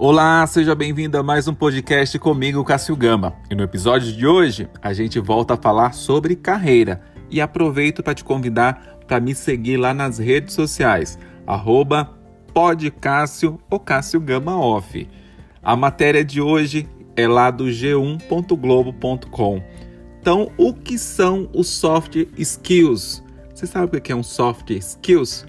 Olá, seja bem-vindo a mais um podcast comigo, Cássio Gama. E no episódio de hoje, a gente volta a falar sobre carreira. E aproveito para te convidar para me seguir lá nas redes sociais, @podcássio ou Cássio Gama Off. A matéria de hoje é lá do g1.globo.com. Então, o que são os soft skills? Você sabe o que é um soft skills?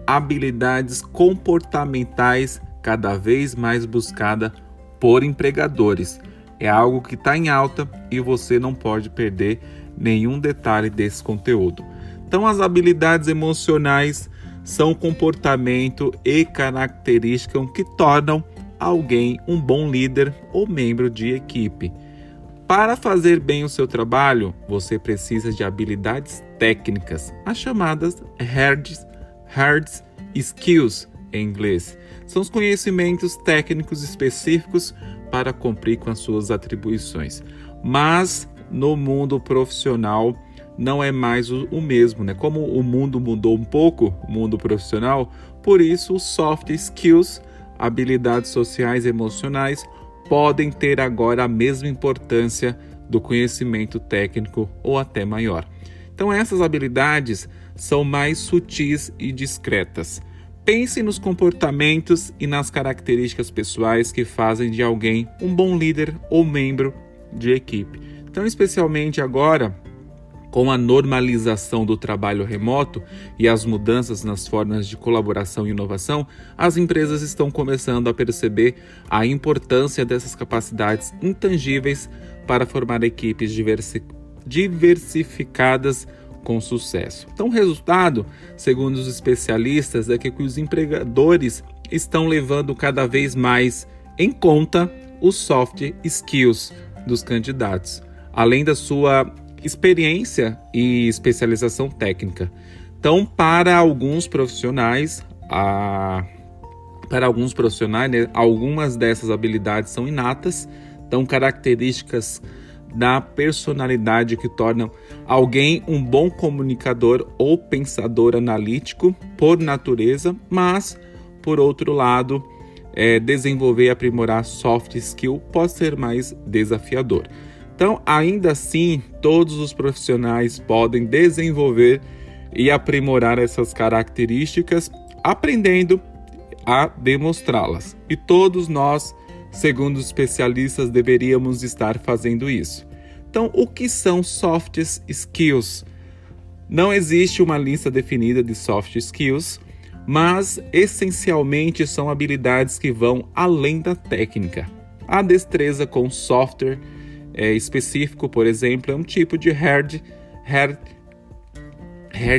Habilidades comportamentais cada vez mais buscada por empregadores. É algo que está em alta e você não pode perder nenhum detalhe desse conteúdo. Então, as habilidades emocionais são comportamento e características que tornam alguém um bom líder ou membro de equipe. Para fazer bem o seu trabalho, você precisa de habilidades técnicas, as chamadas hard skills em inglês. São os conhecimentos técnicos específicos para cumprir com as suas atribuições. Mas no mundo profissional não é mais o mesmo, né? Como o mundo mudou um pouco, o mundo profissional, por isso os soft skills, habilidades sociais e emocionais, podem ter agora a mesma importância do conhecimento técnico ou até maior. Então essas habilidades são mais sutis e discretas. Pense nos comportamentos e nas características pessoais que fazem de alguém um bom líder ou membro de equipe. Então, especialmente agora, com a normalização do trabalho remoto e as mudanças nas formas de colaboração e inovação, as empresas estão começando a perceber a importância dessas capacidades intangíveis para formar equipes diversificadas com sucesso. Então, o resultado, segundo os especialistas, é que os empregadores estão levando cada vez mais em conta os soft skills dos candidatos, além da sua experiência e especialização técnica. Então, para alguns profissionais, né, algumas dessas habilidades são inatas, então características da personalidade que tornam alguém um bom comunicador ou pensador analítico por natureza, mas, por outro lado, desenvolver e aprimorar soft skill pode ser mais desafiador. Então, ainda assim, todos os profissionais podem desenvolver e aprimorar essas características, aprendendo a demonstrá-las. E todos nós, segundo os especialistas, deveríamos estar fazendo isso. Então, o que são soft skills? Não existe uma lista definida de soft skills, mas essencialmente são habilidades que vão além da técnica. A destreza com software específico, por exemplo, é um tipo de hard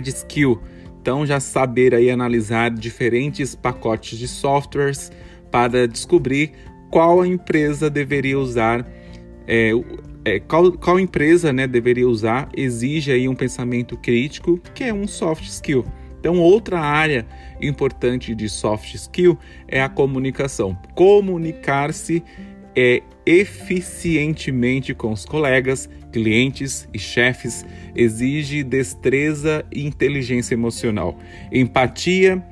skill. Então, já saber aí analisar diferentes pacotes de softwares para descobrir qual empresa deveria usar, qual empresa, né, deveria usar, exige aí um pensamento crítico, que é um soft skill. Então, outra área importante de soft skill é a comunicação. Comunicar-se eficientemente com os colegas, clientes e chefes exige destreza e inteligência emocional. Empatia,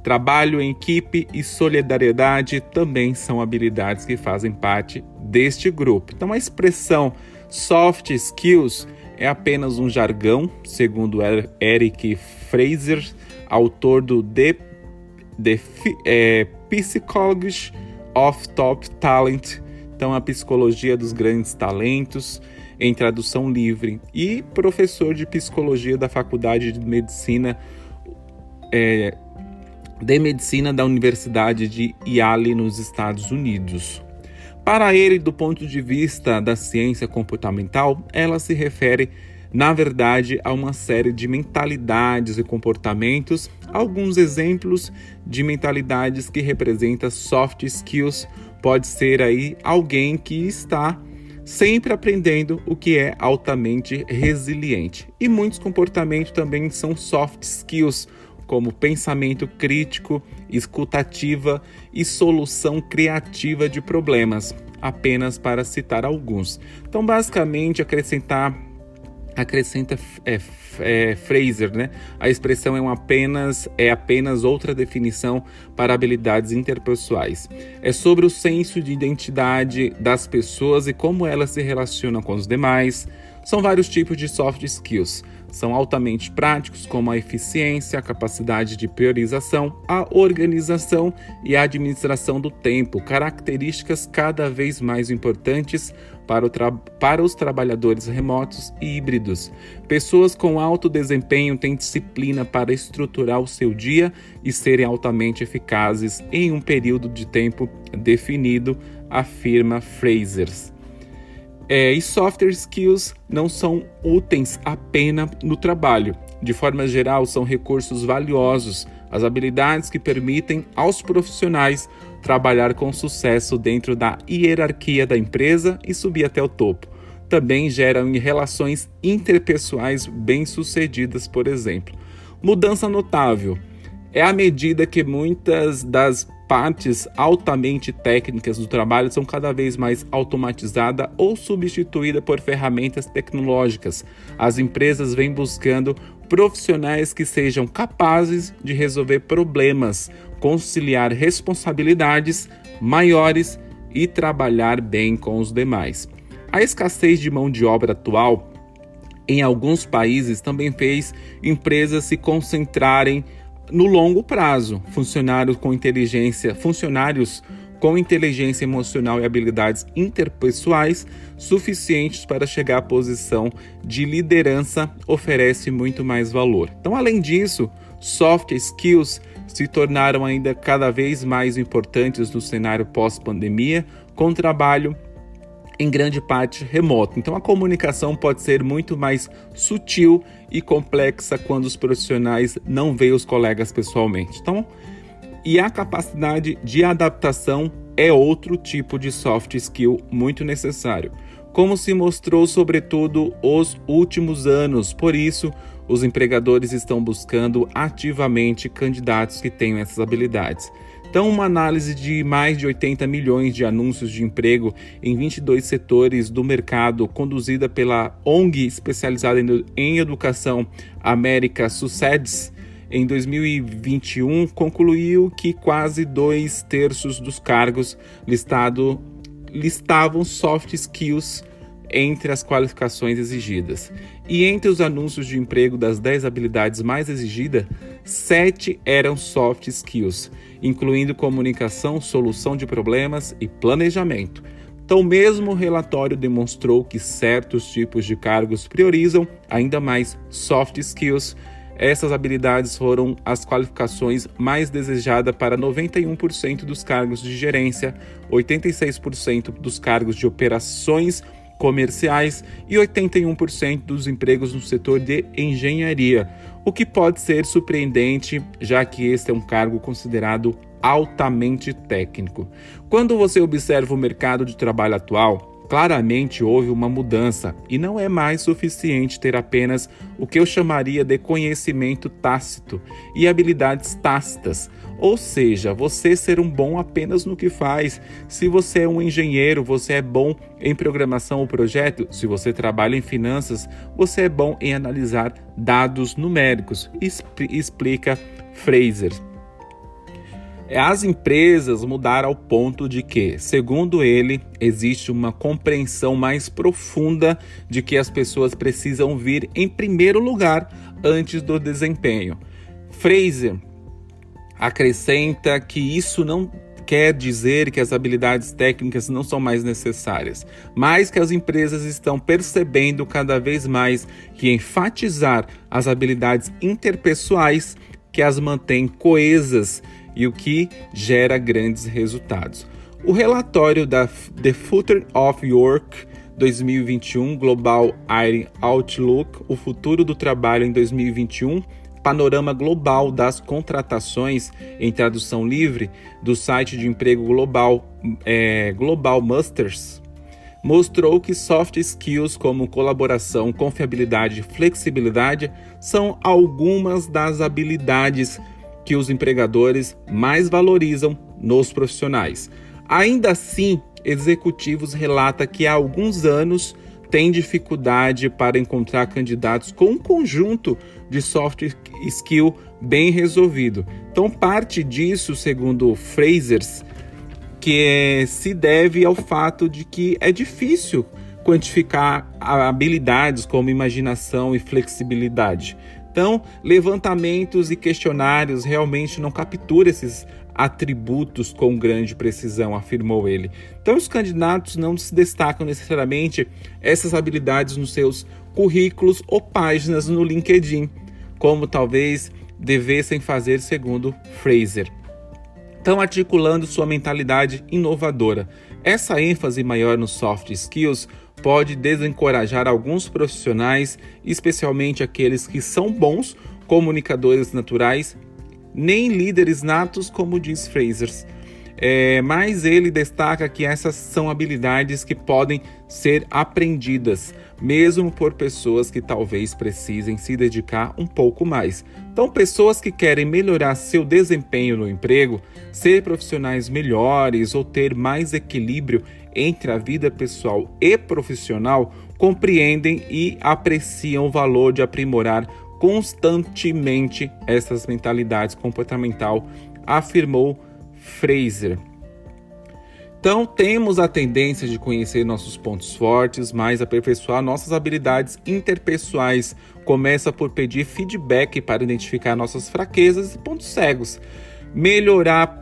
trabalho em equipe e solidariedade também são habilidades que fazem parte deste grupo. Então, a expressão soft skills é apenas um jargão, segundo Eric Fraser, autor do The Psychology of Top Talent, então a psicologia dos grandes talentos, em tradução livre, e professor de psicologia da Faculdade de Medicina da Universidade de Yale, nos Estados Unidos. Para ele, do ponto de vista da ciência comportamental, ela se refere, na verdade, a uma série de mentalidades e comportamentos. Alguns exemplos de mentalidades que representam soft skills pode ser aí alguém que está sempre aprendendo, o que é altamente resiliente. E muitos comportamentos também são soft skills, como pensamento crítico, escutativa e solução criativa de problemas, apenas para citar alguns. Então, basicamente, acrescentar acrescenta Fraser, né? A expressão é apenas outra definição para habilidades interpessoais. É sobre o senso de identidade das pessoas e como elas se relacionam com os demais. São vários tipos de soft skills. São altamente práticos, como a eficiência, a capacidade de priorização, a organização e a administração do tempo, características cada vez mais importantes para os trabalhadores remotos e híbridos. Pessoas com alto desempenho têm disciplina para estruturar o seu dia e serem altamente eficazes em um período de tempo definido, afirma Fraser. E software skills não são úteis apenas no trabalho. De forma geral, são recursos valiosos, as habilidades que permitem aos profissionais trabalhar com sucesso dentro da hierarquia da empresa e subir até o topo. Também geram relações interpessoais bem-sucedidas, por exemplo. Mudança notável. É à medida que muitas das partes altamente técnicas do trabalho são cada vez mais automatizadas ou substituídas por ferramentas tecnológicas. As empresas vêm buscando profissionais que sejam capazes de resolver problemas, conciliar responsabilidades maiores e trabalhar bem com os demais. A escassez de mão de obra atual em alguns países também fez empresas se concentrarem no longo prazo, funcionários com inteligência emocional e habilidades interpessoais suficientes para chegar à posição de liderança oferece muito mais valor. Então, além disso, soft skills se tornaram ainda cada vez mais importantes no cenário pós-pandemia, com trabalho em grande parte remoto. Então a comunicação pode ser muito mais sutil e complexa quando os profissionais não veem os colegas pessoalmente. E a capacidade de adaptação é outro tipo de soft skill muito necessário, como se mostrou sobretudo os últimos anos. Por isso, os empregadores estão buscando ativamente candidatos que tenham essas habilidades. Então, uma análise de mais de 80 milhões de anúncios de emprego em 22 setores do mercado, conduzida pela ONG especializada em educação America Success, em 2021, concluiu que quase 2/3 dos cargos listavam soft skills entre as qualificações exigidas. E entre os anúncios de emprego das 10 habilidades mais exigidas, 7 eram soft skills, incluindo comunicação, solução de problemas e planejamento. Então, o mesmo relatório demonstrou que certos tipos de cargos priorizam ainda mais soft skills. Essas habilidades foram as qualificações mais desejadas para 91% dos cargos de gerência, 86% dos cargos de operações comerciais e 81% dos empregos no setor de engenharia, o que pode ser surpreendente, já que este é um cargo considerado altamente técnico. Quando você observa o mercado de trabalho atual, claramente houve uma mudança e não é mais suficiente ter apenas o que eu chamaria de conhecimento tácito e habilidades tácitas, ou seja, você ser um bom apenas no que faz. Se você é um engenheiro, você é bom em programação ou projeto. Se você trabalha em finanças, você é bom em analisar dados numéricos, explica Fraser. As empresas mudaram ao ponto de que, segundo ele, existe uma compreensão mais profunda de que as pessoas precisam vir em primeiro lugar antes do desempenho. Fraser acrescenta que isso não quer dizer que as habilidades técnicas não são mais necessárias, mas que as empresas estão percebendo cada vez mais que enfatizar as habilidades interpessoais que as mantém coesas e o que gera grandes resultados. O relatório da The Future of Work 2021, Global Hiring Outlook, o futuro do trabalho em 2021, panorama global das contratações em tradução livre do site de emprego global Global Masters, mostrou que soft skills como colaboração, confiabilidade e flexibilidade são algumas das habilidades que os empregadores mais valorizam nos profissionais. Ainda assim, executivos relatam que há alguns anos tem dificuldade para encontrar candidatos com um conjunto de soft skill bem resolvido. Então, parte disso, segundo Frasers, que se deve ao fato de que é difícil quantificar habilidades como imaginação e flexibilidade. Então, levantamentos e questionários realmente não capturam esses atributos com grande precisão, afirmou ele. Então, os candidatos não se destacam necessariamente essas habilidades nos seus currículos ou páginas no LinkedIn, como talvez devessem fazer, segundo Fraser. Então, articulando sua mentalidade inovadora. Essa ênfase maior nos soft skills pode desencorajar alguns profissionais, especialmente aqueles que são bons comunicadores naturais, nem líderes natos, como diz Frasers. Mas ele destaca que essas são habilidades que podem ser aprendidas, mesmo por pessoas que talvez precisem se dedicar um pouco mais. Então, pessoas que querem melhorar seu desempenho no emprego, ser profissionais melhores ou ter mais equilíbrio entre a vida pessoal e profissional, compreendem e apreciam o valor de aprimorar constantemente essas mentalidades comportamental, afirmou Fraser. Então, temos a tendência de conhecer nossos pontos fortes, mas aperfeiçoar nossas habilidades interpessoais começa por pedir feedback para identificar nossas fraquezas e pontos cegos. Melhorar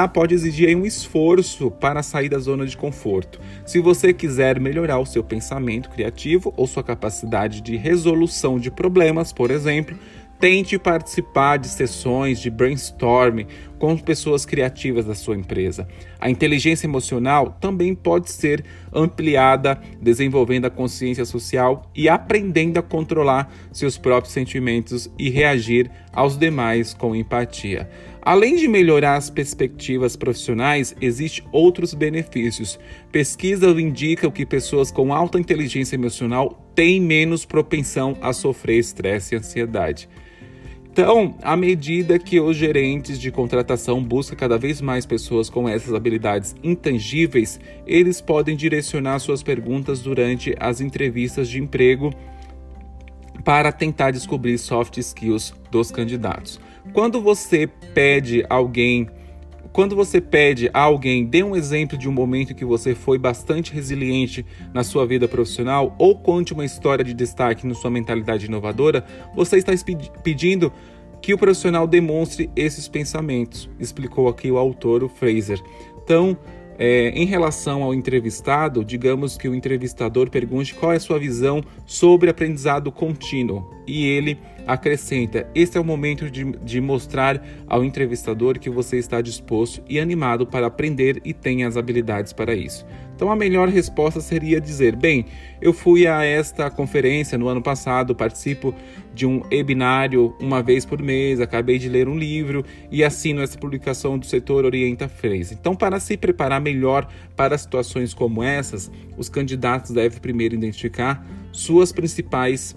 pode exigir um esforço para sair da zona de conforto. Se você quiser melhorar o seu pensamento criativo ou sua capacidade de resolução de problemas, por exemplo, tente participar de sessões de brainstorming com pessoas criativas da sua empresa. A inteligência emocional também pode ser ampliada, desenvolvendo a consciência social e aprendendo a controlar seus próprios sentimentos e reagir aos demais com empatia. Além de melhorar as perspectivas profissionais, existem outros benefícios. Pesquisas indicam que pessoas com alta inteligência emocional têm menos propensão a sofrer estresse e ansiedade. Então, à medida que os gerentes de contratação buscam cada vez mais pessoas com essas habilidades intangíveis, eles podem direcionar suas perguntas durante as entrevistas de emprego para tentar descobrir soft skills dos candidatos. Quando você pede a alguém, dê um exemplo de um momento em que você foi bastante resiliente na sua vida profissional ou conte uma história de destaque na sua mentalidade inovadora, você está pedindo que o profissional demonstre esses pensamentos, explicou aqui o autor, o Fraser. Então, em relação ao entrevistado, digamos que o entrevistador pergunte qual é a sua visão sobre aprendizado contínuo e ele acrescenta: esse é o momento de mostrar ao entrevistador que você está disposto e animado para aprender e tem as habilidades para isso. Então a melhor resposta seria dizer: bem, eu fui a esta conferência no ano passado, participo de um webinário uma vez por mês, acabei de ler um livro e assino essa publicação do setor Orienta Fraser. Então, para se preparar melhor para situações como essas, os candidatos devem primeiro identificar suas principais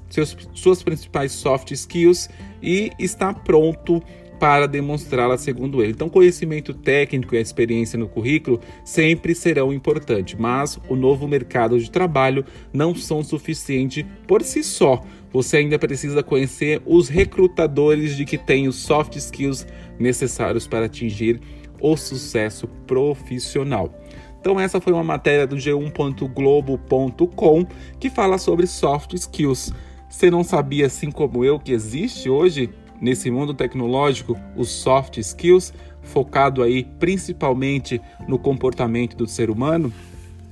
soft skills e estar pronto para demonstrá-la, segundo ele. Então, conhecimento técnico e a experiência no currículo sempre serão importantes, mas o novo mercado de trabalho não são suficientes por si só. Você ainda precisa conhecer os recrutadores de que têm os soft skills necessários para atingir o sucesso profissional. Então essa foi uma matéria do g1.globo.com que fala sobre soft skills. Você não sabia, assim como eu, que existe hoje nesse mundo tecnológico os soft skills, focado aí principalmente no comportamento do ser humano?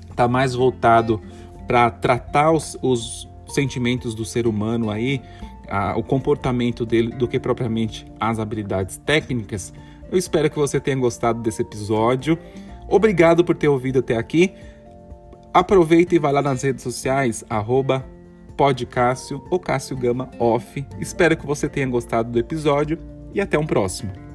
Está mais voltado para tratar os sentimentos do ser humano aí, o comportamento dele, do que propriamente as habilidades técnicas. Eu espero que você tenha gostado desse episódio. Obrigado por ter ouvido até aqui. Aproveita e vai lá nas redes sociais, @podcássio ou Cássio Gama Off. Espero que você tenha gostado do episódio e até um próximo.